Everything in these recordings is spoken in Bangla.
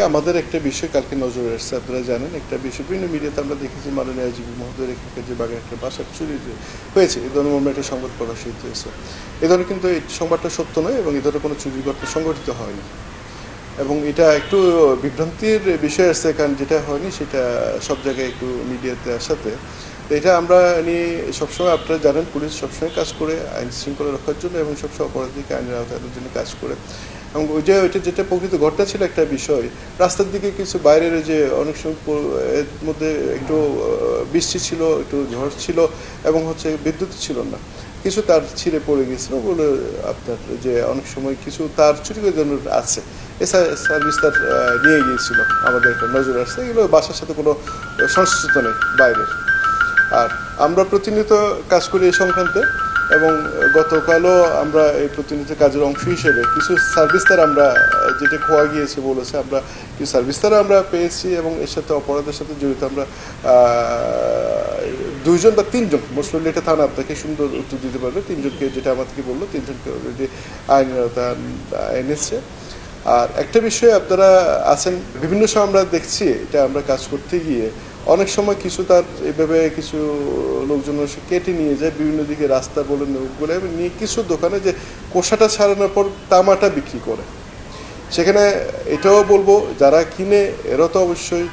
আমাদের একটা বিষয় কালকে নজরে আসছে, আপনারা জানেন একটা বিষয় বিভিন্ন মিডিয়াতে আমরা দেখেছি মাননীয় আইজিপি মহোদয়ের এখানকার যে বাগের একটা বাসা চুরি হয়েছে, এই ধরনের মর্মে একটা সংবাদ প্রকাশিত হয়েছে। এই ধরনের কিন্তু এই সংবাদটা সত্য নয় এবং এই ধরনের কোনো চুরির ঘটনা সংঘটিত হয়নি এবং এটা একটু বিভ্রান্তির বিষয় আসছে, কারণ যেটা হয়নি সেটা সব জায়গায় একটু মিডিয়াতে আসাতে এটা আমরা নিয়ে সবসময় আপনারা জানেন পুলিশ সবসময় কাজ করে আইন শৃঙ্খলা রক্ষার জন্য এবং সবসময় অপরাধীকে আইনের আওতায় আনার জন্য কাজ করে। এবং ওইটা যেটা প্রকৃত ঘটনা ছিল একটা বিষয়, রাস্তার দিকে কিছু বাইরের যে অনেক সময় এর মধ্যে একটু বৃষ্টি ছিল, একটু ঝড় ছিল এবং হচ্ছে বিদ্যুৎ ছিল না, কিছু তার ছিঁড়ে পড়ে গিয়েছিল বলে আপনার যে অনেক সময় কিছু তার চুরি করে জন্য আছে সার্ভিস তার নিয়ে গিয়েছিল, আমাদের একটা নজর আসছে। এগুলো বাসার সাথে কোনো সংশ্লিষ্ট নেই বাইরের। আর আমরা প্রতিনিয়ত কাজ করি এই সংক্রান্তে এবং গতকালও আমরা এই প্রতিনিয়ত কাজের অংশ হিসেবে কিছু সার্ভিস তার আমরা যেটা খোয়া গিয়েছে বলেছে, আমরা কিছু সার্ভিস তারা আমরা পেয়েছি এবং এর সাথে অপরাধের সাথে জড়িত আমরা 2জন বা 3জন, মোস্ট প্রবলি এটা থানা আপনাকে সুন্দর উত্তর দিতে পারবে, 3জনকে যেটা আমাদেরকে বললো 3জনকে অলরেডি আইনের আওতায় এনেছে। আর একটা বিষয় আপনারা আছেন বিভিন্ন সময় আমরা দেখছি, এটা আমরা কাজ করতে গিয়ে অনেক সময় কিছু তার এইভাবে কিছু লোকজন কেটে নিয়ে যায় বিভিন্ন দিকে, রাস্তা বলে বলে নিয়ে কিছু দোকানে যে কোষাটা ছাড়ানোর পর তামাটা বিক্রি করে। সেখানে এটাও বলবো যারা কিনে এরা তো অবশ্যই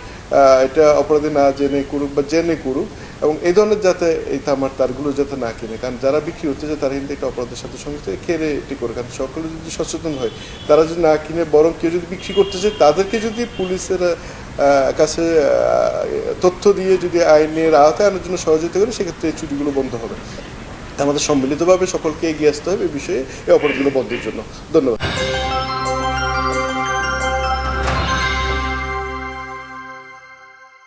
এটা অপরাধী না জেনে করুক বা জেনে করুক এবং এই ধরনের যাতে এই তামার তারগুলো যাতে না কিনে, কারণ যারা বিক্রি হচ্ছে যে তারা কিন্তু একটা অপরাধের সাথে সংযুক্ত খেলে এটি করে, কারণ সকলে যদি সচেতন হয় তারা যদি না কিনে বরং কেউ যদি বিক্রি করতে চায় তাদেরকে যদি পুলিশের কাছে তথ্য দিয়ে যদি আইনের আওতায় আনার জন্য সহযোগিতা করে সেক্ষেত্রে এই চুরিগুলো বন্ধ হবে। আমাদের সম্মিলিতভাবে সকলকে এগিয়ে আসতে হবে এই বিষয়ে এই অপরাধগুলো বন্ধের জন্য। ধন্যবাদ।